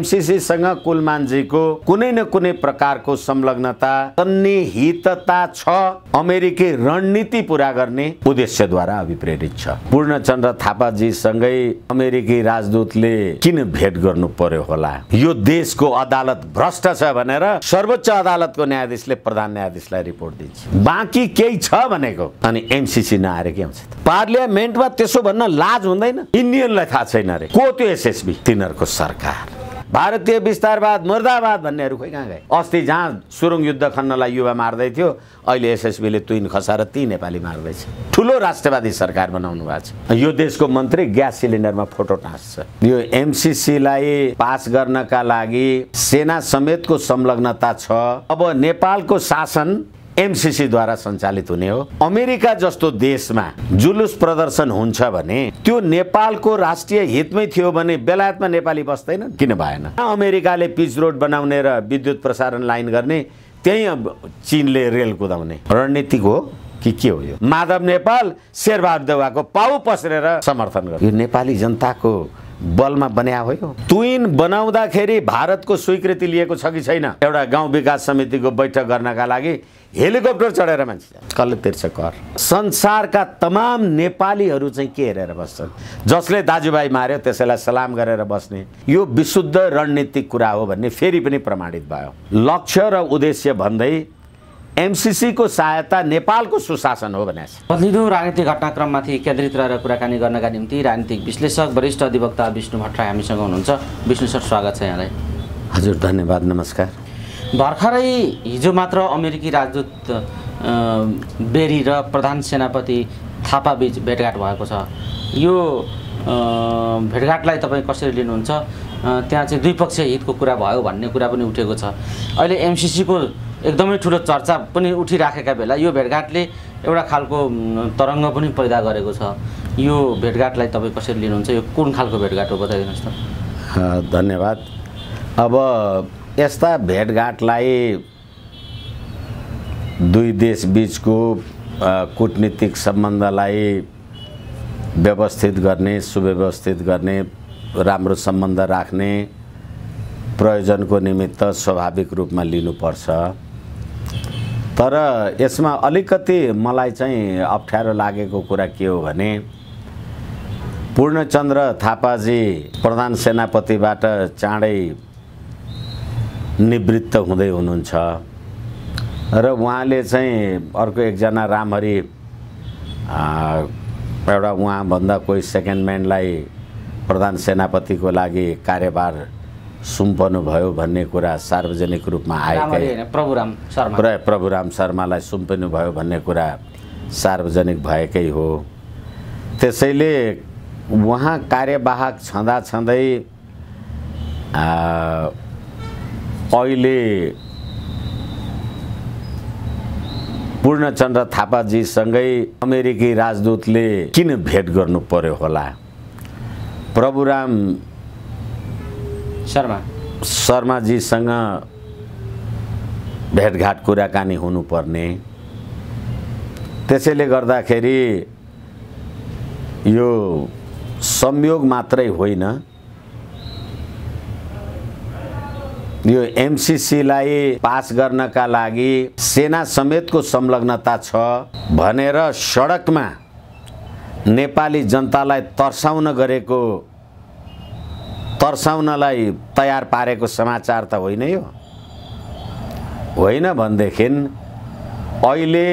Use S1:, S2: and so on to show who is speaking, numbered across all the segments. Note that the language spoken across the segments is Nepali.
S1: एमसीसी सँग कुलमानजीको कुनै न कुनै प्रकारको संलग्नता सन्निहितता छ। अमेरिकी रणनीति पूरा गर्ने उद्देश्यद्वारा अभिप्रेरित छ। पूर्णचन्द्र थापाजी सँगै अमेरिकी राजदूतले किन भेट गर्नु पर्यो होला? यो देशको अदालत भ्रष्ट छ भनेर सर्वोच्च अदालतको न्यायाधीशले प्रधान न्यायाधीशलाई रिपोर्ट दिन्छ। बाँकी केही छ भनेको अनि एमसीसी नआएर के हुन्छ? पार्लियामेन्टमा त्यसो भन्न लाज हुँदैन? इन्डियनलाई थाहा छैन रे को त्यो एसएसबी? तिनीहरूको सरकार। भारतीय विस्तारवाद मुर्दाबाद भन्नेहरू खोइ कहाँ गए? अस्ति जहाँ सुरुङ युद्ध खन्नलाई युवा मार्दै थियो, अहिले एसएसबीले तुइन खसाएर ती नेपाली मार्दैछ। ठुलो राष्ट्रवादी सरकार बनाउनु भएको छ। यो देशको मन्त्री ग्यास सिलिन्डरमा फोटो टाँस्छ। यो एमसीसीलाई पास गर्नका लागि सेना समेतको संलग्नता छ। अब नेपालको शासन एमसीसी द्वारा सञ्चालित हुने हो। अमेरिका जस्तो देशमा जुलुस प्रदर्शन हुन्छ भने त्यो नेपालको राष्ट्रिय हितमै थियो भने बेलायतमा नेपाली बस्दैन? किन भएन? अमेरिकाले पिच रोड बनाउने र विद्युत प्रसारण लाइन गर्ने, त्यही चीनले रेल कुदाउने रणनीतिक हो कि के हो? यो माधव नेपाल शेरबहादुर देउवाको पाउ पस्रेर समर्थन गर्यो। यो नेपाली जनताको बलमा बन्या हो। यो तुइन बनाउँदाखेरि भारतको स्वीकृति लिएको छ कि छैन? एउटा गाउँ विकास समितिको बैठक गर्नका लागि हेलिकप्टर चढेर मान्छे कसले तिर्छ कर? संसारका तमाम नेपालीहरू चाहिँ के हेरेर बस्छन्? जसले दाजुभाइ मार्यो त्यसैलाई सलाम गरेर बस्ने यो विशुद्ध रणनीतिक कुरा हो भन्ने फेरि पनि प्रमाणित भयो। लक्ष्य र उद्देश्य भन्दै एमसीसी को सहायता नेपालको सुशासन हो भने
S2: बदलिँदो राजनीतिक घटनाक्रममाथि केन्द्रित रहेर कुराकानी गर्नका निम्ति राजनीतिक विश्लेषक वरिष्ठ अधिवक्ता विष्णु भट्टराई हामीसँग हुनुहुन्छ। विष्णु सर, स्वागत छ यहाँलाई।
S1: हजुर, धन्यवाद, नमस्कार।
S2: भर्खरै हिजो मात्र अमेरिकी राजदूत बेरी र प्रधान सेनापति थापा बीच भेटघाट भएको छ। यो भेटघाटलाई तपाईँ कसरी लिनुहुन्छ? त्यहाँ चाहिँ द्विपक्षीय हितको कुरा भयो भन्ने कुरा पनि उठेको छ। अहिले एमसीसीको एकदमै ठुलो चर्चा पनि उठिराखेका बेला यो भेटघाटले एउटा खालको तरङ्ग पनि पैदा गरेको छ। यो भेटघाटलाई तपाईँ कसरी लिनुहुन्छ? यो कुन खालको भेटघाट हो, बताइदिनुहोस् त।
S1: धन्यवाद। अब यस्ता भेटघाटलाई दुई देश बीचको कूटनीतिक सम्बन्धलाई व्यवस्थित गर्ने, सुव्यवस्थित गर्ने, राम्रो सम्बन्ध राख्ने प्रयोजनको निमित्त स्वाभाविक रूपमा लिनुपर्छ। तर यसमा अलिकति मलाई चाहिँ अप्ठ्यारो लागेको कुरा के हो भने पूर्णचन्द्र थापाजी प्रधान सेनापतिबाट चाँडै निवृत्त हुँदै हुनुहुन्छ र उहाँले चाहिँ अर्को एकजना रामहरि एउटा उहाँभन्दा कोही सेकेन्ड म्यानलाई प्रधान सेनापतिको लागि कार्यभार सुम्पनु भयो भन्ने कुरा सार्वजनिक रूपमा आएकै, प्रभुराम शर्मालाई सुम्पनु भयो भन्ने कुरा सार्वजनिक भएकै हो। त्यसैले उहाँ कार्यवाहक छँदै अहिले पूर्णचन्द्र थापाजीसँगै अमेरिकी राजदूतले किन भेट गर्नु पर्यो होला? प्रभुराम शर्माजीसँग भेटघाट कुराकानी हुनुपर्ने। त्यसैले गर्दाखेरि यो संयोग मात्रै होइन, यो एमसीसीलाई पास गर्नका लागि सेना समेतको संलग्नता छ भनेर सडकमा नेपाली जनतालाई तर्साउनलाई तयार पारेको समाचार त होइन यो? होइन भनेदेखि अहिले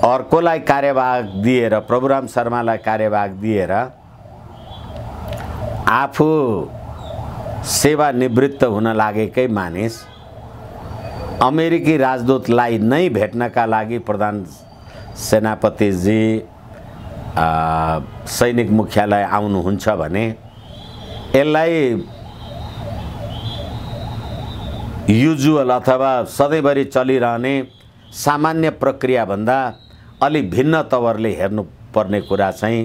S1: अर्कोलाई कार्यवाहक दिएर, प्रभुराम शर्मालाई कार्यवाहक दिएर आफू सेवानिवृत्त हुन लागेकै मानिस अमेरिकी राजदूतलाई नै भेट्नका लागि प्रधान सेनापतिजी सैनिक मुख्यालय आउनुहुन्छ भने यसलाई युजुअल अथवा सधैँभरि चलिरहने सामान्य प्रक्रियाभन्दा अलि भिन्न तवरले हेर्नुपर्ने कुरा चाहिँ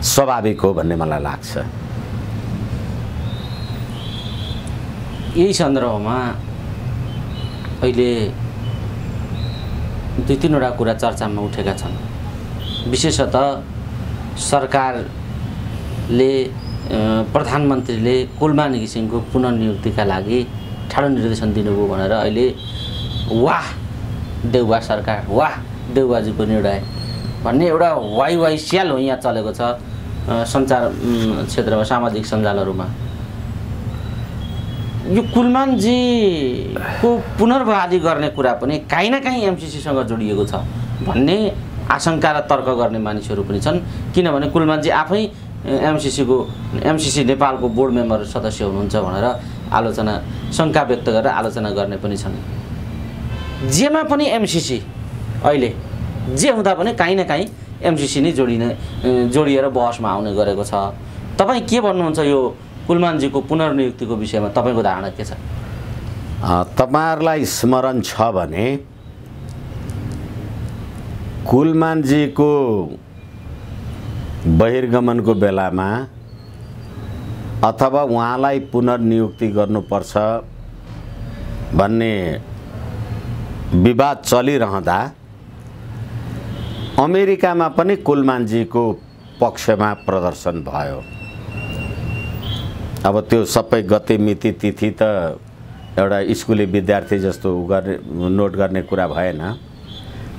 S1: स्वाभाविक हो भन्ने मलाई लाग्छ।
S2: यही सन्दर्भमा अहिले दुई तीनवटा कुरा चर्चामा उठेका छन्। विशेषतः सरकारले प्रधानमन्त्रीले कुलमान घिसिङको पुनर्नियुक्तिका लागि ठाडो निर्देशन दिनुभयो भनेर अहिले वाह देउवा सरकार, वाह देउवाजीको निर्णय भन्ने एउटा वाइ स्याल हो यहाँ चलेको छ सञ्चार क्षेत्रमा, सामाजिक सञ्जालहरूमा। यो कुलमानजीको पुनर्बहाली गर्ने कुरा पनि काहीँ न काहीँ एमसिसीसँग जोडिएको छ भन्ने आशंका र तर्क गर्ने मानिसहरू पनि छन्। किनभने कुलमानजी आफै एमसिसी नेपालको बोर्ड मेम्बर सदस्य हुनुहुन्छ भनेर शङ्का व्यक्त गरेर आलोचना गर्ने पनि छन्। जेमा पनि एमसिसी अहिले जे हुँदा पनि काहीँ न काहीँ एमसिसी नै जोडिएर बहसमा आउने गरेको छ। तपाईँ के भन्नुहुन्छ यो कुलमानजीको पुनर्नियुक्तिको विषयमा? तपाईँको धारणा के छ?
S1: तपाईँहरूलाई स्मरण छ भने कुलमानजीको बहिर्गमनको बेलामा अथवा उहाँलाई पुनर्नियुक्ति गर्नुपर्छ भन्ने विवाद चलिरहँदा अमेरिकामा पनि कुलमानजीको पक्षमा प्रदर्शन भयो। अब त्यो सबै गतिमिति तिथि त एउटा स्कुले विद्यार्थी जस्तो गर्ने नोट गर्ने कुरा भएन।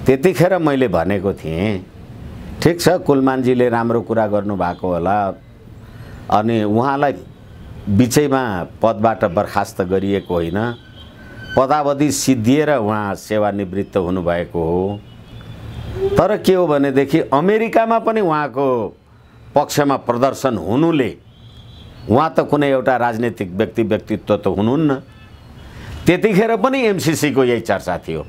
S1: त्यतिखेर मैले भनेको थिएँ ठिक छ कुलमानजीले राम्रो कुरा गर्नुभएको होला अनि उहाँलाई बिचैमा पदबाट बर्खास्त गरिएको होइन, पदावधि सिद्धिएर उहाँ सेवानिवृत्त हुनुभएको हो। तर के हो भनेदेखि अमेरिकामा पनि उहाँको पक्षमा प्रदर्शन हुनुले उहाँ त कुनै एउटा राजनीतिक व्यक्तित्व त हुनुहुन्न, त्यतिखेर पनि एमसिसीको यही चर्चा थियो।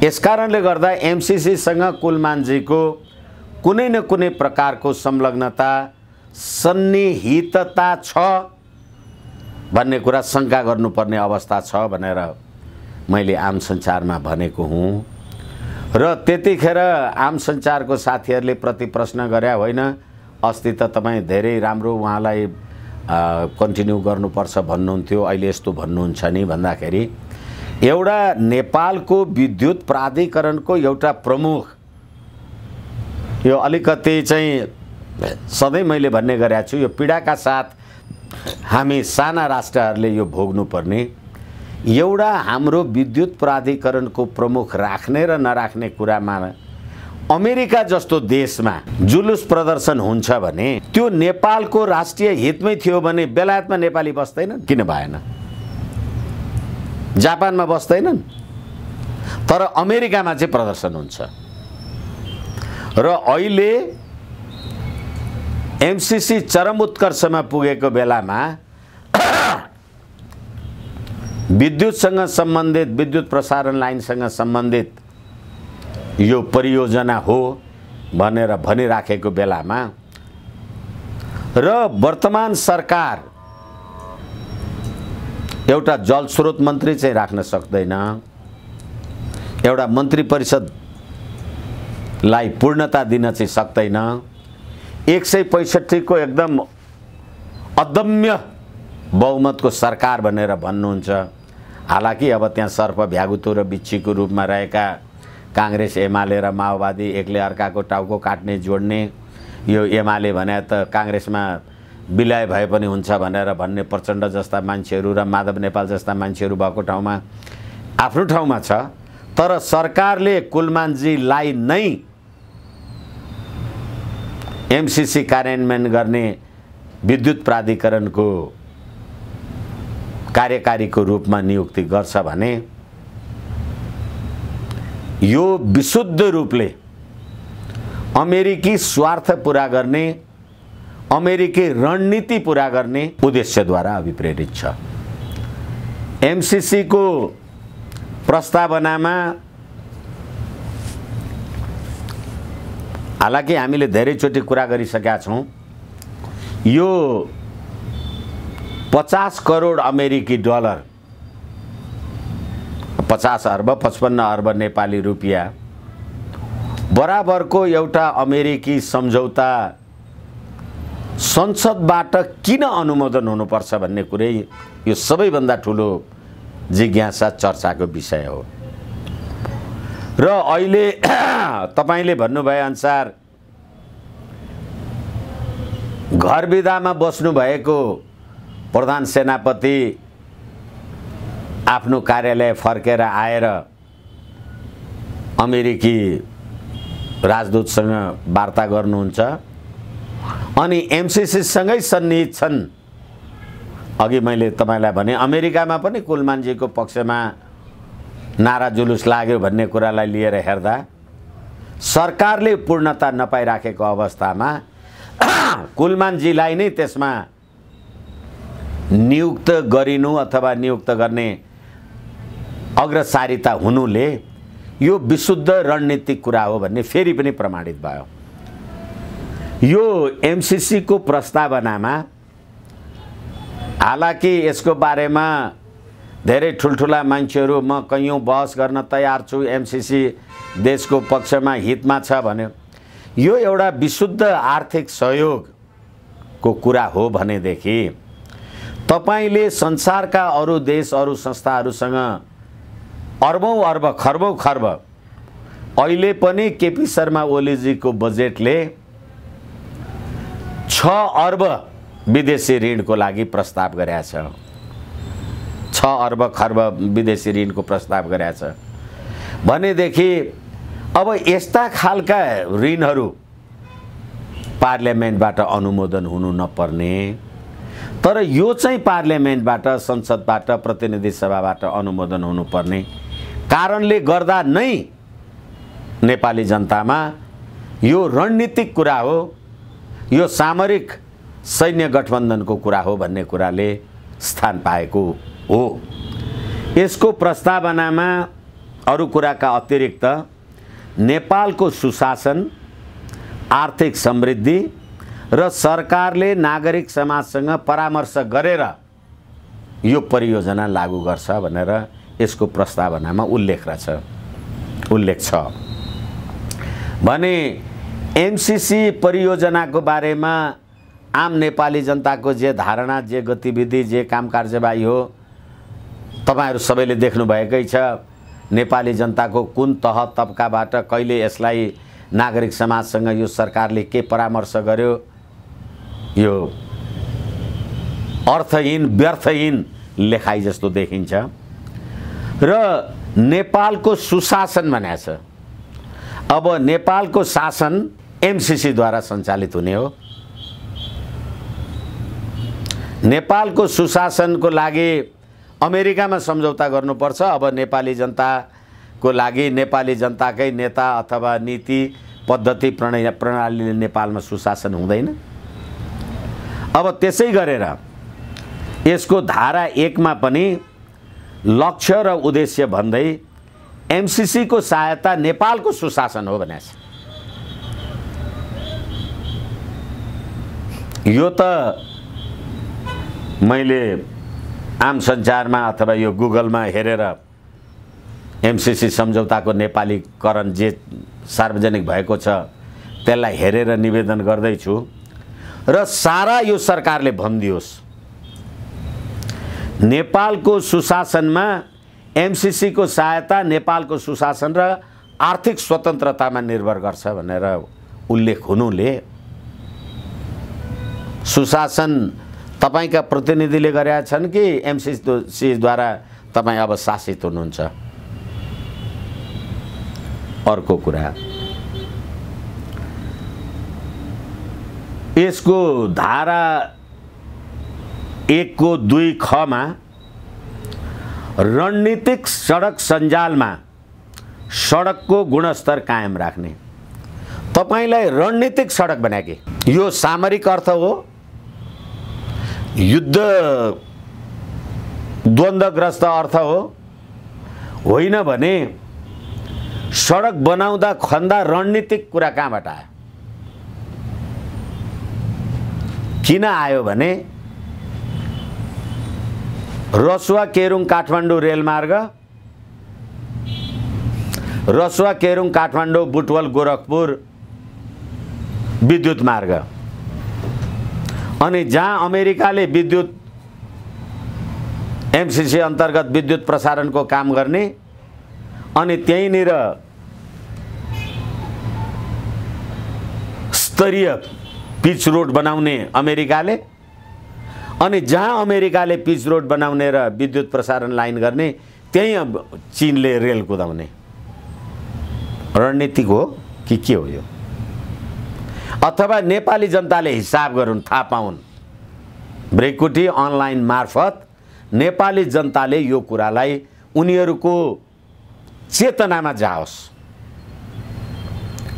S1: यसकारणले गर्दा एमसिसीसँग कुलमानजीको कुनै न कुनै प्रकारको संलग्नता सन्निहितता छ भन्ने कुरा शङ्का गर्नुपर्ने अवस्था छ भनेर मैले आम सञ्चारमा भनेको हुँ। र त्यतिखेर आम सञ्चारको साथीहरूले प्रति प्रश्न गरे होइन अस्ति त तपाईँ धेरै राम्रो उहाँलाई कन्टिन्यू गर्नुपर्छ भन्नुहुन्थ्यो, अहिले यस्तो भन्नुहुन्छ नि भन्दाखेरि एउटा नेपालको विद्युत प्राधिकरणको एउटा प्रमुख, यो अलिकति चाहिँ सधैँ मैले भन्ने गरेको छु, यो पीडाका साथ हामी साना राष्ट्रहरूले यो भोग्नुपर्ने एउटा हाम्रो विद्युत प्राधिकरणको प्रमुख राख्ने र नराख्ने कुरामा अमेरिका जस्तो देशमा जुलुस प्रदर्शन हुन्छ भने त्यो नेपालको राष्ट्रिय हितमै थियो भने बेलायतमा नेपाली बस्दैनन्, किन भएन? जापानमा बस्दैनन्, तर अमेरिकामा चाहिँ प्रदर्शन हुन्छ। र अहिले एमसिसी चरम उत्कर्षमा पुगेको बेलामा विद्युतसँग सम्बन्धित, विद्युत प्रसारण लाइनसँग सम्बन्धित यो परियोजना हो भनेर भनिराखेको बेलामा र वर्तमान सरकार एउटा जलस्रोत मन्त्री चाहिँ राख्न सक्दैन, एउटा मन्त्री परिषदलाई पूर्णता दिन चाहिँ सक्दैन, 165 को एकदम अदम्य बहुमतको सरकार भनेर भन्नुहुन्छ। हालाकि अब त्यहाँ सर्प भ्यागुतो र बिच्छीको रूपमा रहेका काङ्ग्रेस, एमाले र माओवादी एकले अर्काको टाउको काट्ने जोड्ने, यो एमाले भने त काङ्ग्रेसमा विलय भए पनि हुन्छ भनेर भन्ने प्रचण्ड जस्ता मान्छेहरू र माधव नेपाल जस्ता मान्छेहरू भएको ठाउँमा आफ्नो ठाउँमा छ। तर सरकारले कुलमानजीलाई नै एमसिसी कार्यान्वयन गर्ने विद्युत प्राधिकरणको कार्यकारीको रूपमा नियुक्ति गर्छ भने यो विशुद्ध रूपले अमेरिकी स्वार्थ पूरा गर्ने, अमेरिकी रणनीति पूरा गर्ने उद्देश्यद्वारा अभिप्रेरित छ। एमसिसी को प्रस्तावनामा हालाकि हामीले धेरैचोटि कुरा गरिसकेका छौँ, यो 50 करोड अमेरिकी डलर, 50 अर्ब 55 अर्ब नेपाली रुपियाँ बराबरको एउटा अमेरिकी सम्झौता संसदबाट किन अनुमोदन हुनुपर्छ भन्ने कुरै यो सबैभन्दा ठुलो जिज्ञासा चर्चाको विषय हो। र अहिले तपाईले भन्नुभए अनुसार घर बिदामा बस्नु भएको प्रधान सेनापति आफ्नो कार्यालय फर्केर आएर अमेरिकी राजदूतसँग वार्ता गर्नुहुन्छ अनि एमसीसी सँगै सन्निहित छन्। अघि मैले तपाईलाई भने अमेरिकामा पनि कुलमानजीको पक्षमा नारा जुलुस लाग्यो भन्ने कुरालाई लिएर हेर्दा सरकारले पूर्णता नपाइराखेको अवस्थामा कुलमानजीलाई नै त्यसमा नियुक्त गरिनु अथवा नियुक्त गर्ने अग्रसारिता हुनुले यो विशुद्ध रणनीतिक कुरा हो भन्ने फेरि पनि प्रमाणित भयो। यो एमसीसी को प्रस्तावनामा हालाकि यसको बारेमा धेरै ठुलठुला मान्छेहरू म कैयौं बहस गर्न तयार छु, एमसीसी देशको पक्षमा हितमा छ भन्यो। यो एउटा विशुद्ध आर्थिक सहयोगको कुरा हो भनेदेखि तपाईले संसारका अरू देश अरू संस्थाहरूसँग अर्बौं अर्ब खर्बौं खर्ब अहिले पनि केपी शर्मा ओलीजीको बजेटले 6 अर्ब विदेशी ऋणको लागि प्रस्ताव गरेको छ। 6 अर्ब खर्ब विदेशी ऋणको प्रस्ताव गरेको छ भनेदेखि अब यस्ता खालका ऋणहरू पार्लियामेन्टबाट अनुमोदन हुनु नपर्ने, तर यो चाहिँ पार्लियामेन्टबाट संसदबाट प्रतिनिधि सभाबाट अनुमोदन हुनुपर्ने कारणले गर्दा नै नेपाली जनतामा यो रणनीतिक कुरा हो, यो सामरिक सैन्य गठबन्धनको कुरा हो भन्ने कुराले स्थान पाएको हो। यसको प्रस्तावनामा अरू कुराका अतिरिक्त नेपालको सुशासन, आर्थिक समृद्धि र सरकारले नागरिक समाजसँग परामर्श गरेर यो परियोजना लागू गर्छ भनेर यसको प्रस्तावनामा उल्लेख छ भने एमसीसी परियोजनाको बारेमा आम नेपाली जनताको जे धारणा, जे गतिविधि, जे काम कार्यवाही हो तपाईहरु सबैले देख्नु भएकै छ। नेपाली जनताको कुन तह तबकाबाट कहिले यसलाई नागरिक समाजसँग यो सरकारले के परामर्श गर्यो, यो अर्थहीन व्यर्थहीन लेखाइ जस्तो देखिन्छ। र नेपालको सुशासन भनेको छ। अब नेपालको शासन एमसीसी द्वारा सञ्चालित हुने हो। नेपालको सुशासनको लागि अमेरिकामा सम्झौता गर्नुपर्छ। अब नेपाली जनताको लागि नेपाली जनताकै नेता अथवा नीति पद्धति प्रणालीले नेपालमा सुशासन हुँदैन। अब त्यसै गरेर यसको धारा 1 मा पनि लक्ष्य र उद्देश्य भन्दै एमसीसी को सहायता नेपालको सुशासन हो भनेको छ। यो त मैले आम सञ्चारमा अथवा यो गुगलमा हेरेर एमसीसी सम्झौताको नेपालीकरण जे सार्वजनिक भएको छ त्यसलाई हेरेर निवेदन गर्दैछु र सारा यो सरकारले भनिदियोस् नेपालको सुशासनमा एमसीसी को सहायता नेपालको सुशासन र आर्थिक स्वतन्त्रतामा निर्भर गर्छ भनेर उल्लेख हुनुले सुशासन तपाईका प्रतिनिधिले गरेका छन् कि एमसीसी द्वारा तपाई अब शासित हुनुहुन्छ। अर्को कुरा, यसको धारा 1 को 2 ख मा रणनीतिक सडक सञ्जालमा सडकको गुणस्तर कायम राख्ने। तपाईलाई रणनीतिक सडक बनाके यो सामरिक अर्थ हो, युद्ध द्वन्द्वग्रस्त अर्थ हो होइन भने सडक बनाउँदा खन्दा रणनीतिक कुरा कहाँबाट आयो? किन आयो भने रसुवा केरुङ काठमाडौँ रेलमार्ग, रसुवा केरुङ काठमाडौँ बुटवल गोरखपुर विद्युत मार्ग, अनि जहाँ अमेरिकाले विद्युत एमसीसी अन्तर्गत विद्युत प्रसारणको काम गर्ने अनि त्यहीँनिर स्तरीय पिच रोड बनाउने अमेरिकाले, अनि जहाँ अमेरिकाले पिच रोड बनाउने र विद्युत प्रसारण लाइन गर्ने त्यही अब चीनले रेल कुदाउने रणनीति हो कि के हो यो? अथवा नेपाली जनताले हिसाब गरून्, थाहा पाउन्, भ्रिकुटी अनलाइन मार्फत नेपाली जनताले यो कुरालाई उनीहरूको चेतनामा जाओस्।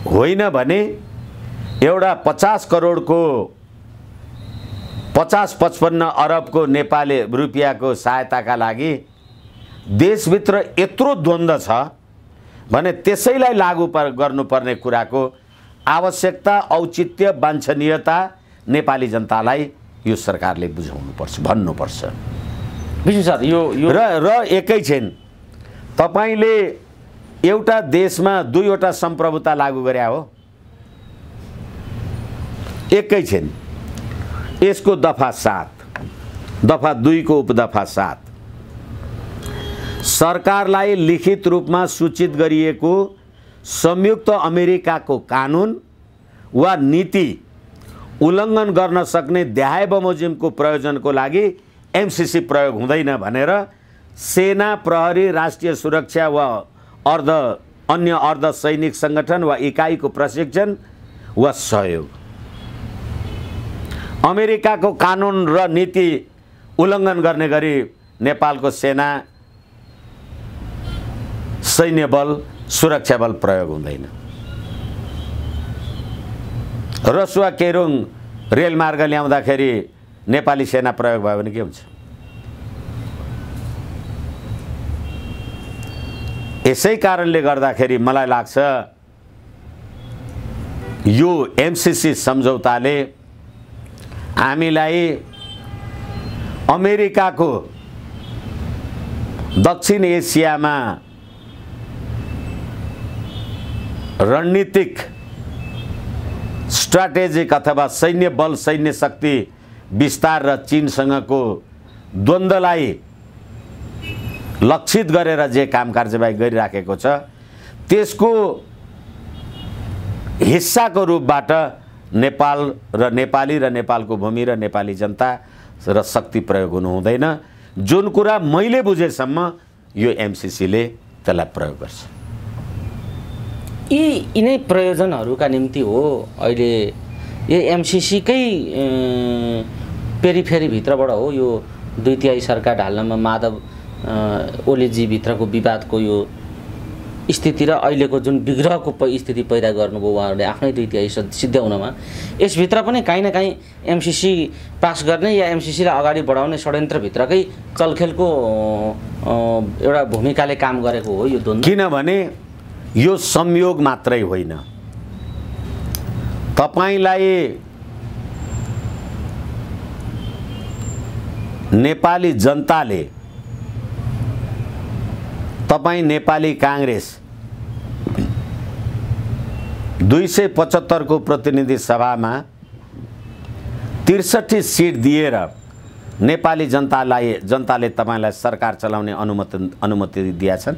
S1: होइन भने एउटा 50 करोडको 50-55 अरबको नेपाली रुपियाँको सहायताका लागि देशभित्र यत्रो द्वन्द्व छ भने त्यसैलाई लागू गर्नुपर्ने कुराको आवश्यकता, औचित्य, वाञ्छनीयता नेपाली जनतालाई यो सरकारले बुझाउनुपर्छ, भन्नुपर्छ।
S2: विष्णु सर, यो
S1: र एकैछिन तपाईले एउटा देशमा दुईवटा सम्प्रभुता लागू गरे हो, एकैछिन यसको दफा 7, दफा 2 को उपदफा 7 सरकारलाई लिखित रूपमा सूचित गरिएको संयुक्त अमेरिकाको कानुन वा नीति उल्लङ्घन गर्न सक्ने देहाय बमोजिमको प्रयोजनको लागि एमसीसी प्रयोग हुँदैन भनेर सेना, प्रहरी, राष्ट्रिय सुरक्षा वा अन्य अर्ध सैनिक संगठन वा इकाइको प्रशिक्षण वा सहयोग, अमेरिकाको कानुन र नीति उल्लङ्घन गर्ने गरी नेपालको सेना, सैन्य बल, सुरक्षा बल प्रयोग हुँदैन। रसुवा केरुङ रेलमार्ग ल्याउँदाखेरि नेपाली सेना प्रयोग भयो भने के हुन्छ? यसै कारणले गर्दाखेरि मलाई लाग्छ यो एमसीसी सम्झौताले हामीलाई अमेरिकाको दक्षिण एसियामा रणनीतिक, स्ट्राटेजिक अथवा सैन्य बल, सैन्य शक्ति विस्तार र चीनसँगको द्वन्द्वलाई लक्षित गरेर जे काम कारबाही गरिराखेको छ त्यसको हिस्साको रूपबाट नेपाल र नेपाली र नेपालको भूमि र नेपाली जनता र शक्ति प्रयोग हुनु हुँदैन। जुन कुरा मैले बुझेसम्म यो एमसीसीले त्यसलाई प्रयोग गर्छ।
S2: यिनै प्रयोजनहरूका निम्ति हो अहिले यो एमसीसीकै पेरिफेरी भित्रबाट हो यो 2/3 सरकार ढाल्नमा माधव ओलीजी भित्रको विवादको यो स्थिति र अहिलेको जुन विग्रहको स्थिति पैदा गर्नुभयो उहाँहरूले आफ्नै 2/3 सिद्ध्याउनमा, यसभित्र पनि काहीँ न काहीँ एमसीसी पास गर्ने या एमसीसीलाई अगाडि बढाउने षड्यन्त्रभित्रकै चलखेलको एउटा भूमिकाले काम गरेको हो यो द्वन्द्व।
S1: किनभने यो संयोग मात्रै होइन, तपाईलाई नेपाली जनताले, तपाई नेपाली कांग्रेस 275 को प्रतिनिधि सभामा 63 सीट दिएर नेपाली जनताले तपाईलाई सरकार चलाउने अनुमति दिया छन्।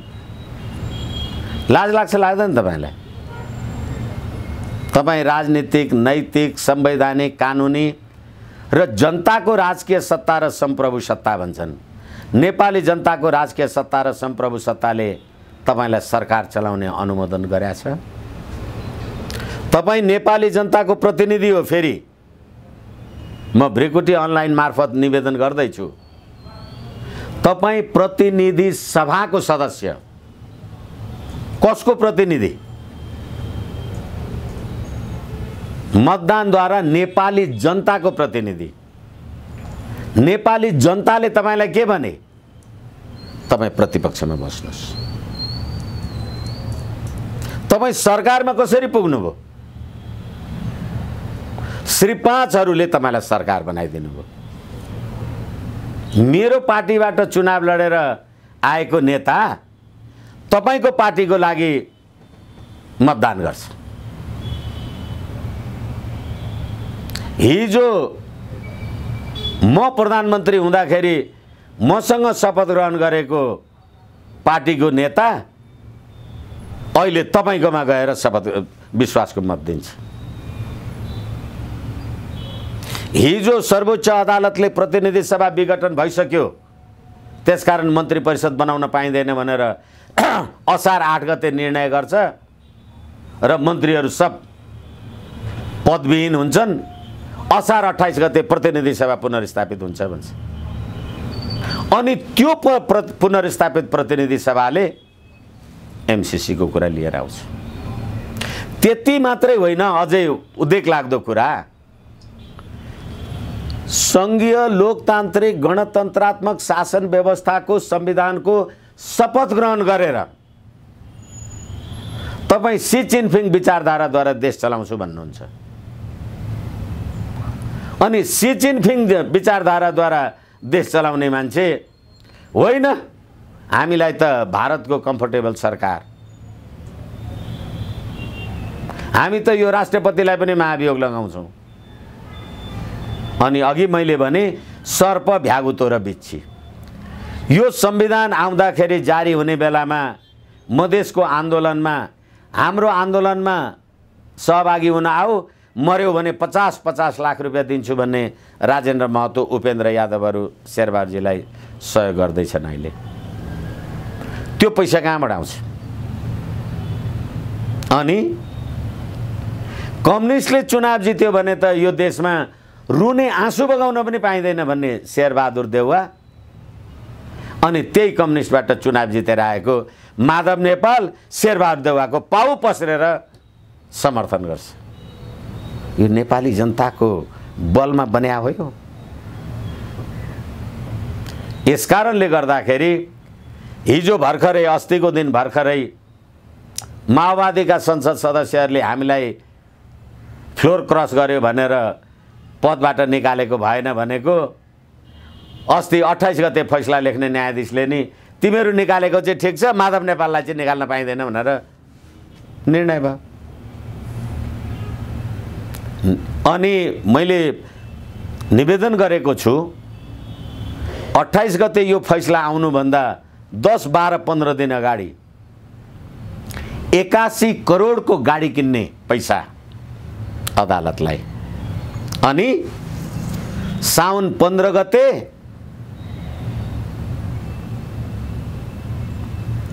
S1: लाज लाग्छ लाग्दैन तपाईलाई? तपाई राजनीतिक, नैतिक, संवैधानिक, कानुनी र जनताको राजकीय सत्ता र संप्रभु सत्ता भन्छन्। नेपाली जनताको राजकीय सत्ता र संप्रभु सत्ताले तपाईलाई सरकार चलाउने अनुमोदन गरेका छ। तपाई नेपाली जनताको प्रतिनिधि हो। फेरि म भ्रिकुटी अनलाइन मार्फत निवेदन गर्दैछु, तपाई प्रतिनिधि सभाको सदस्य। कसको प्रतिनिधि? मतदानद्वारा नेपाली जनताको प्रतिनिधि। नेपाली जनताले तपाईलाई के भने? तपाई प्रतिपक्षमा बस्नुस्। तपाई सरकारमा कसरी पुग्नुभयो? श्री 5हरूले तपाईलाई सरकार बनाइदिनु भयो। मेरो पार्टीबाट चुनाव लडेर आएको नेता तपाईको पार्टीको लागि मतदान गर्छ। हिजो म प्रधानमन्त्री हुँदाखेरि मसँग शपथ ग्रहण गरेको पार्टीको नेता अहिले तपाईकोमा गएर शपथ विश्वासको मत दिन्छ। हिजो सर्वोच्च अदालतले प्रतिनिधि सभा विघटन भइसक्यो, त्यसकारण मन्त्री परिषद बनाउन पाइँदैन भनेर असार 8 गते निर्णय गर्छ र मन्त्रीहरू सब पदविहीन हुन्छन्। असार 28 गते प्रतिनिधि सभा पुनर्स्थापित हुन्छ भन्छ। अनि त्यो पुनर्स्थापित प्रतिनिधि सभाले एमसीसी को कुरा लिएर आउँछ। त्यति मात्रै होइन, अझै उद्वेग लाग्दो कुरा, संघीय लोकतान्त्रिक गणतन्त्रात्मक शासन व्यवस्थाको संविधानको शपथ ग्रहण गरेर तपाईँ सी जिनपिङ विचारधाराद्वारा देश चलाउँछु भन्नुहुन्छ। अनि सी जिनपिङ विचारधाराद्वारा देश चलाउने मान्छे होइन, हामीलाई त भारतको कम्फर्टेबल सरकार, हामी त यो राष्ट्रपतिलाई पनि महाभियोग लगाउँछौँ। अनि अघि मैले भने सर्प भ्यागुतो र बिच्छी, यो संविधान आउँदाखेरि जारी हुने बेलामा मधेसको आन्दोलनमा, हाम्रो आन्दोलनमा सहभागी हुन आऊ, मर्यो भने 50-50 लाख रुपियाँ दिन्छु भन्ने राजेन्द्र महतो, उपेन्द्र यादवहरू शेरबहादुरजीलाई सहयोग गर्दैछन्। अहिले त्यो पैसा कहाँबाट आउँछ? अनि कम्युनिस्टले चुनाव जित्यो भने त यो देशमा रुने आँसु बगाउन पनि पाइँदैन भन्ने शेरबहादुर देउवा, अनि त्यही कम्युनिस्टबाट चुनाव जितेर आएको माधव नेपाल शेरबहादुर देउवाको पाउ पस्रेर समर्थन गर्छ। यो नेपाली जनताको बलमा बन्या हो यो। यसकारणले गर्दाखेरि हिजो भर्खरै, अस्तिको दिन भर्खरै माओवादीका संसद सदस्यहरूले हामीलाई फ्लोर क्रस गर्यो भनेर पदबाट निकालेको भएन भनेको अस्ति 28 गते फैसला लेख्ने न्यायाधीशले नि तिमीहरू निकालेको चाहिँ ठिक छ, माधव नेपाललाई चाहिँ निकाल्न पाइँदैन भनेर निर्णय भयो। अनि मैले निवेदन गरेको छु, 28 गते यो फैसला आउनुभन्दा 10, 12, 15 दिन अगाडि 81 करोडको गाडी किन्ने पैसा अदालतलाई, अनि साउन 15 गते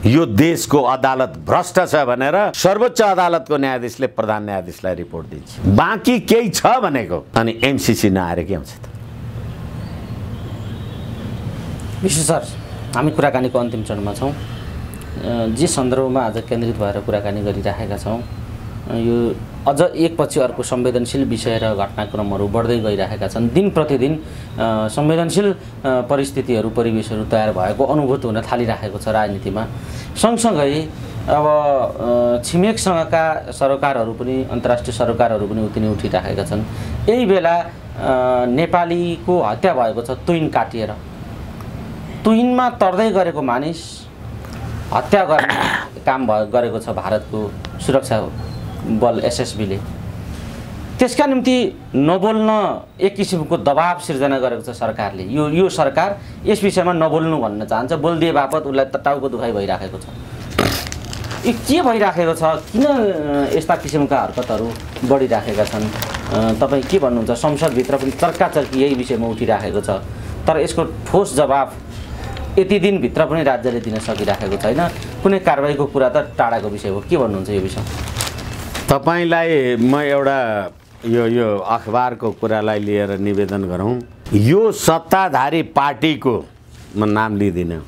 S1: यो देशको अदालत भ्रष्ट छ भनेर सर्वोच्च अदालतको न्यायाधीशले प्रधान न्यायाधीशलाई रिपोर्ट दिन्छ। बाँकी केही छ भनेको, अनि एमसीसी नआएर के आउँछ त?
S2: विष्णु सर, हामी कुराकानीको अन्तिम चरणमा छौँ। जे सन्दर्भमा आज केन्द्रित भएर कुराकानी गरिरहेका छौँ, यो अझ एकपछि अर्को संवेदनशील विषय र घटनाक्रमहरू बढ्दै गइरहेका छन्। दिन प्रतिदिन संवेदनशील परिस्थितिहरू, परिवेशहरू तयार भएको अनुभूत हुन थालिरहेको छ राजनीतिमा। सँगसँगै अब छिमेकसँगका सरकारहरू पनि, अन्तर्राष्ट्रिय सरकारहरू पनि उत्तिनै उठिरहेका छन्। यही बेला नेपालीको हत्या भएको छ, तुइन काटिएर। तुइनमा तर्दै गरेको मानिस हत्या गर्ने काम गरेको छ भारतको सुरक्षा बल एसएसबीले। त्यसका निम्ति नबोल्न एक किसिमको दबाव सिर्जना गरेको छ सरकारले। यो सरकार यस विषयमा नबोल्नु भन्न चाहन्छ, बोलिदिए बापत उसलाई टाउको दुखाइ भइराखेको छ। यो के भइराखेको छ? किन यस्ता किसिमका हरकतहरू बढिराखेका छन्? तपाईँ के भन्नुहुन्छ? संसदभित्र पनि तर्कातर्की यही विषयमा उठिराखेको छ, तर यसको ठोस जवाब यति दिनभित्र पनि राज्यले दिन सकिराखेको छैन। कुनै कारबाहीको कुरा त टाढाको विषय हो। के भन्नुहुन्छ यो विषय?
S1: तपाईलाई म एउटा यो अखबारको कुरालाई लिएर निवेदन गरौँ। यो सत्ताधारी पार्टीको, म नाम लिदिनँ,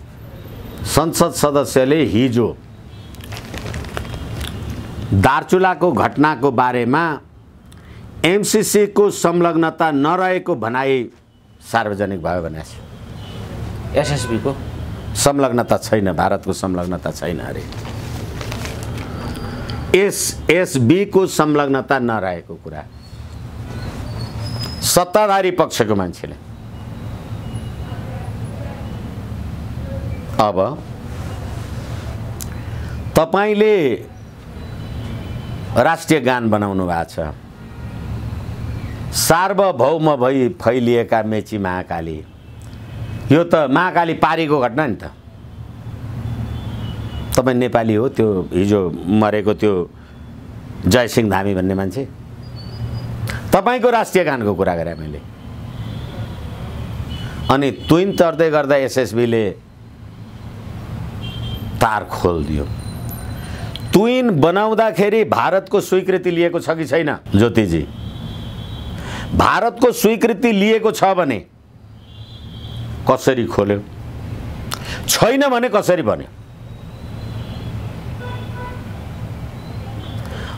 S1: संसद सदस्यले हिजो दार्चुलाको घटनाको बारेमा एमसीसी को संलग्नता नरहेको भनाई सार्वजनिक भयो भनेको छ।
S2: एसएसबी को
S1: संलग्नता छैन, भारतको संलग्नता छैन अरे। एसएसबी को संलग्नता नरहेको कुरा सत्ताधारी पक्षको मान्छेले। अब तपाईले राष्ट्रिय गान बनाउनु भएको छ, सार्वभौम भई फैलिएका मेची महाकाली। यो त महाकाली पारीको घटना नि त। तपाईँ नेपाली हो, त्यो हिजो मरेको त्यो जयसिंह धामी भन्ने मान्छे, तपाईँको राष्ट्रिय गानको कुरा गरेँ मैले। अनि तुइन तर्दै गर्दा एसएसबीले तार खोलिदियो। तुइन बनाउँदाखेरि भारतको स्वीकृति लिएको छ कि छैन ज्योतिजी? भारतको स्वीकृति लिएको छ भने कसरी खोल्यो? छैन भने कसरी बन्यो?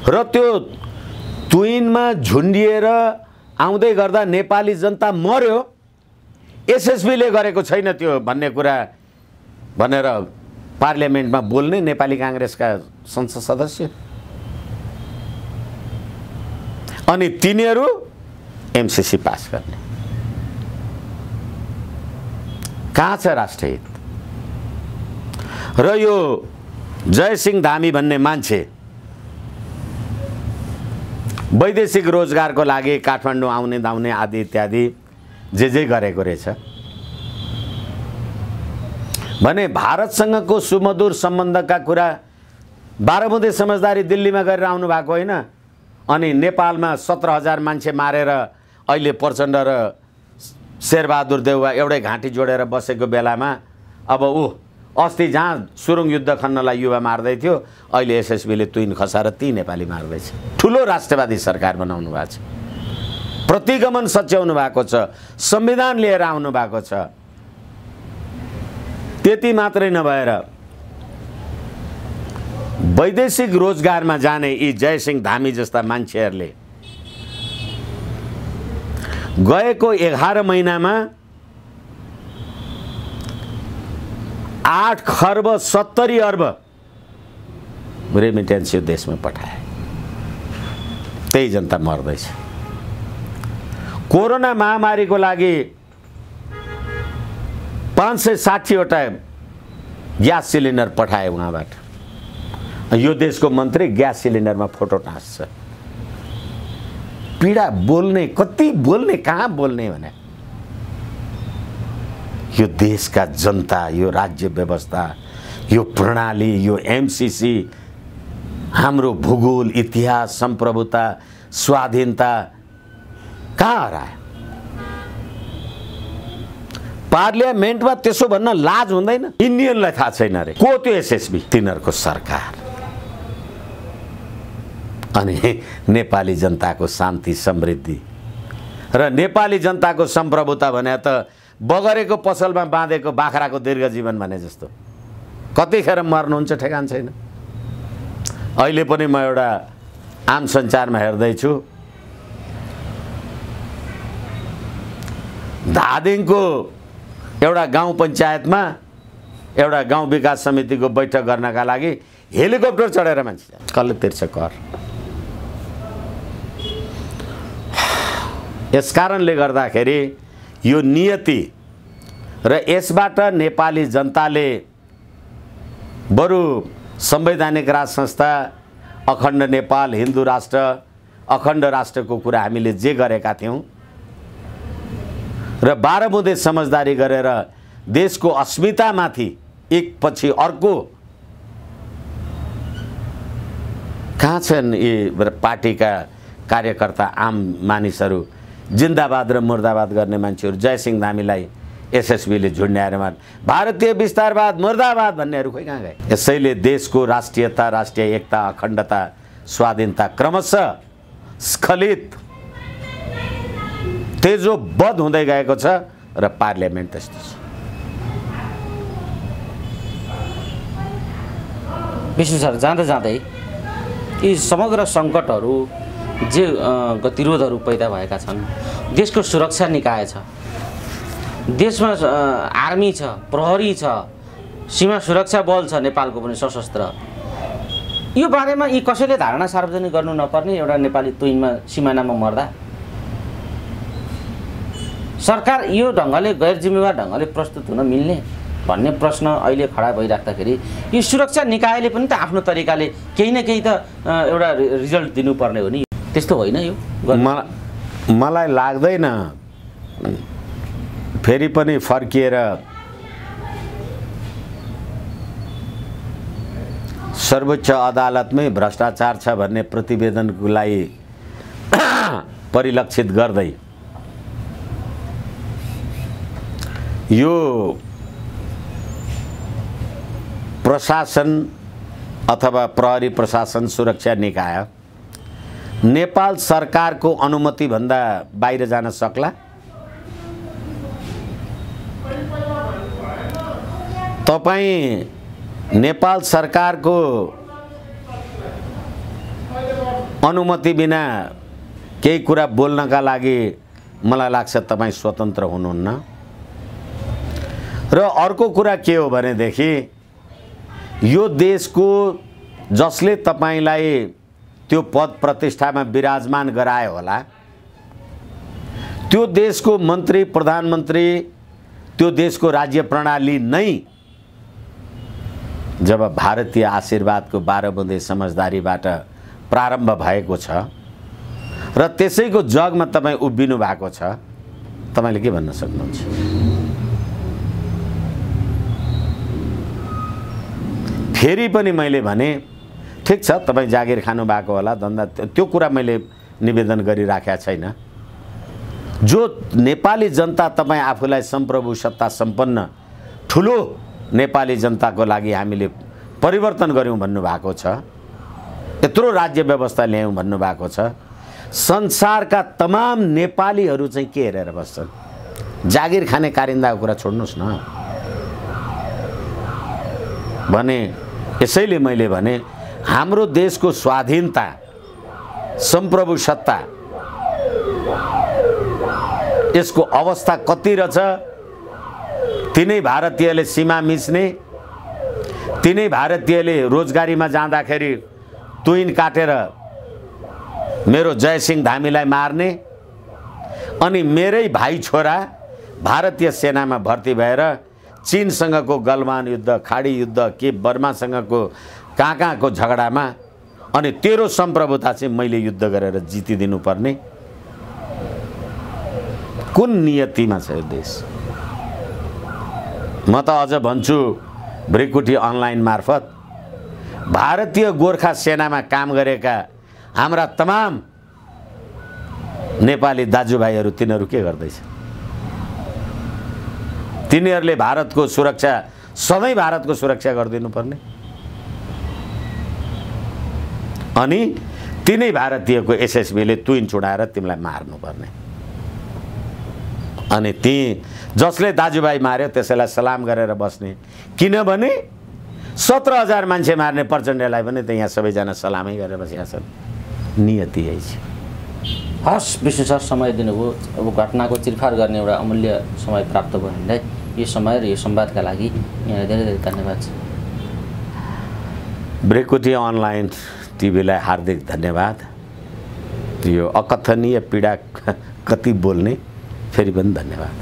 S1: र त्यो तुइनमा झुन्डिएर आउँदै गर्दा नेपाली जनता मर्यो, एसएसबीले गरेको छैन त्यो भन्ने कुरा भनेर पार्लियामेन्टमा बोल्ने नेपाली काङ्ग्रेसका संसद सदस्य, अनि तिनीहरू एमसीसी पास गर्ने। कहाँ छ राष्ट्रहित? र यो जयसिंह धामी भन्ने मान्छे वैदेशिक रोजगारको लागि काठमाडौँ आउने दाउने आदि इत्यादि जे गरेको रहेछ भने भारतसँगको सुमधुर सम्बन्धका कुरा बाह्रमुदे समझदारी दिल्लीमा गरेर आउनु भएको होइन। अनि नेपालमा 17,000 मान्छे मारेर अहिले प्रचण्ड र शेरबहादुर देउवा एउटै घाँटी जोडेर बसेको बेलामा अब अस्ति जहाँ सुरुङ युद्ध खन्नलाई युवा मार्दै थियो, अहिले एसएसबीले तुइन खसाएर ती नेपाली मार्दैछ। ठुलो राष्ट्रवादी सरकार बनाउनु भएको छ, प्रतिगमन सच्याउनु भएको छ, संविधान लिएर आउनु भएको छ। त्यति मात्रै नभएर वैदेशिक रोजगारमा जाने यी जयसिंह धामी जस्ता मान्छेहरूले गएको 11 महिनामा 8 खर्ब 70 अर्ब रेमिटेन्स यो देशमा पठाए। त्यही जनता मर्दैछ। कोरोना महामारीको लागि 560वटा ग्यास सिलिन्डर पठाए उहाँबाट। यो देशको मन्त्री ग्यास सिलिन्डरमा फोटो टाँस्छ। पीडा बोल्ने, कति बोल्ने, कहाँ बोल्ने भने यो देशका जनता, यो राज्य व्यवस्था, यो प्रणाली, यो एमसीसी, हाम्रो भूगोल, इतिहास, संप्रभुता, स्वाधीनता कहाँ हरायो? पार्लियामेन्टमा त्यसो भन्न लाज हुँदैन? इन्डियनलाई थाहा छैन रे को त्यो एसएसबी? तिनीहरूको सरकार। अनि नेपाली जनताको शान्ति समृद्धि र नेपाली जनताको संप्रभुता भने त बगरेको पसलमा बाँधेको बाख्राको दीर्घ जीवन भने जस्तो। कतिखेर मर्नुहुन्छ ठेगान छैन। अहिले पनि म एउटा आम सञ्चारमा हेर्दैछु, धादिङको एउटा गाउँ पञ्चायतमा एउटा गाउँ विकास समितिको बैठक गर्नका लागि हेलिकप्टर चढेर मान्छे कसले तिर्छ कर? यस कारणले गर्दाखेरि यो नियति र यसबाट नेपाली जनताले बरु संवैधानिक राज संस्था, अखण्ड नेपाल, हिन्दू राष्ट्र, अखण्ड राष्ट्रको कुरा हामीले जे गरेका थियौँ र 12 बुँदे समझदारी गरेर देशको अस्मितामाथि एकपछि अर्को कहाँ छन् यी पार्टीका कार्यकर्ता, आम मानिसहरू, जिन्दाबाद र मुर्दाबाद गर्ने मान्छेहरू? जयसिंह धामीलाई एसएसबीले झुन्ड्याएर भारतीय विस्तारवाद मुर्दाबाद भन्नेहरू खोइ कहाँ गए? यसैले देशको राष्ट्रियता, राष्ट्रिय एकता, अखण्डता, स्वाधीनता क्रमशः स्खलित, तेजोबद्ध हुँदै गएको छ र पार्लियामेन्ट त्यस्तो छ।
S2: विष्णु सर, जाँदै जाँदै यी समग्र सङ्कटहरू जे गतिरोधहरू पैदा भएका छन्, देशको सुरक्षा निकाय छ, देशमा आर्मी छ, प्रहरी छ, सीमा सुरक्षा बल छ, नेपालको पनि सशस्त्र, यो बारेमा यी कसैले धारणा सार्वजनिक गर्नु नपर्ने? एउटा नेपाली तुइनमा सिमानामा मर्दा सरकार यो ढङ्गले, गैर जिम्मेवार ढङ्गले प्रस्तुत हुन मिल्ने भन्ने प्रश्न अहिले खडा भइराख्दाखेरि यो सुरक्षा निकायले पनि त आफ्नो तरिकाले केही न केही त एउटा रिजल्ट दिनुपर्ने हो नि। त्यस्तो होइन यो?
S1: मलाई लाग्दैन। फेरि पनि फर्किएर सर्वोच्च अदालतमै भ्रष्टाचार छ भन्ने प्रतिवेदनलाई परिलक्षित गर्दै यो प्रशासन अथवा प्रहरी प्रशासन सुरक्षा निकाय नेपाल सरकारको अनुमति भन्दा बाहिर जान सक्ला? तपाईं नेपाल सरकारको अनुमति बिना केही कुरा बोल्नका लागि मलाई लाग्छ तपाईं स्वतन्त्र हुनुहुन्न। र अर्को कुरा के हो भनेदेखि यो देशको जसले तपाईंलाई त्यो पद प्रतिष्ठामा विराजमान गरायो होला, त्यो देशको मन्त्री प्रधानमन्त्री, त्यो देशको राज्य प्रणाली नै जब भारतीय आशीर्वादको 12 बुँदे समझदारीबाट प्रारम्भ भएको छ र त्यसैको जगमा तपाईं उभिनु भएको छ, तपाईले के भन्न सक्नुहुन्छ? फेरि पनि मैले भने ठीक छ, तपाईं जागिर खानु भएको होला, धन्दा, त्यो कुरा मैले निवेदन गरिराखेको छैन। जो नेपाली जनता तपाईं आफूलाई सम्प्रभु सत्ता सम्पन्न ठुलो नेपाली जनताको लागि हामीले परिवर्तन गर्यौं भन्नुभएको छ, यत्रो राज्य व्यवस्था ल्यायौं भन्नुभएको छ, संसारका तमाम नेपालीहरू चाहिँ के हेरेर बस्छन्? जागिर खाने कारिन्दाको कुरा छोड्नुस् न भने। यसैले मैले भने हाम्रो देशको स्वाधीनता, सम्प्रभु सत्ता, यसको अवस्था कति रहेछ? तिनै भारतीयले सीमा मिच्ने, तिनै भारतीयले रोजगारीमा जाँदाखेरि तुइन काटेर मेरो जयसिंह धामीलाई मार्ने, अनि मेरै भाइ छोरा भारतीय सेनामा भर्ती भएर चीनसँगको गलवान युद्ध, खाडी युद्ध, के बर्मासँगको कहाँ झगडामा अनि तेरो सम्प्रभुता चाहिँ मैले युद्ध गरेर जितिदिनु पर्ने कुन नियतिमा छ यो देश? म त अझ भन्छु भ्रिकुटी अनलाइन मार्फत भारतीय गोर्खा सेनामा काम गरेका हाम्रा तमाम नेपाली दाजुभाइहरू तिनीहरू के गर्दैछ? तिनीहरूले भारतको सुरक्षा, सधैँ भारतको सुरक्षा गरिदिनु पर्ने, अनि तिनै भारतीयको एसएसबीले तुइन चुडाएर तिमीलाई मार्नु पर्ने, अनि ती जसले दाजुभाइ मार्यो त्यसैलाई सलाम गरेर बस्ने। किनभने 17,000 मान्छे मार्ने प्रचण्डलाई पनि त यहाँ सबैजना सलामै गरेर बसेका छन्। नियति यही छ।
S2: हस् विष्णु सर, समय दिनुभयो। अब घटनाको चिरफार गर्ने एउटा अमूल्य समय प्राप्त भयो हामीलाई। यो समय र यो संवादका लागि यहाँलाई धेरै धेरै धन्यवाद छ।
S1: भ्रिकुटी अनलाइन टिभीलाई हार्दिक धन्यवाद। यो अकथनीय पीडा कति बोल्ने, फेरि पनि धन्यवाद।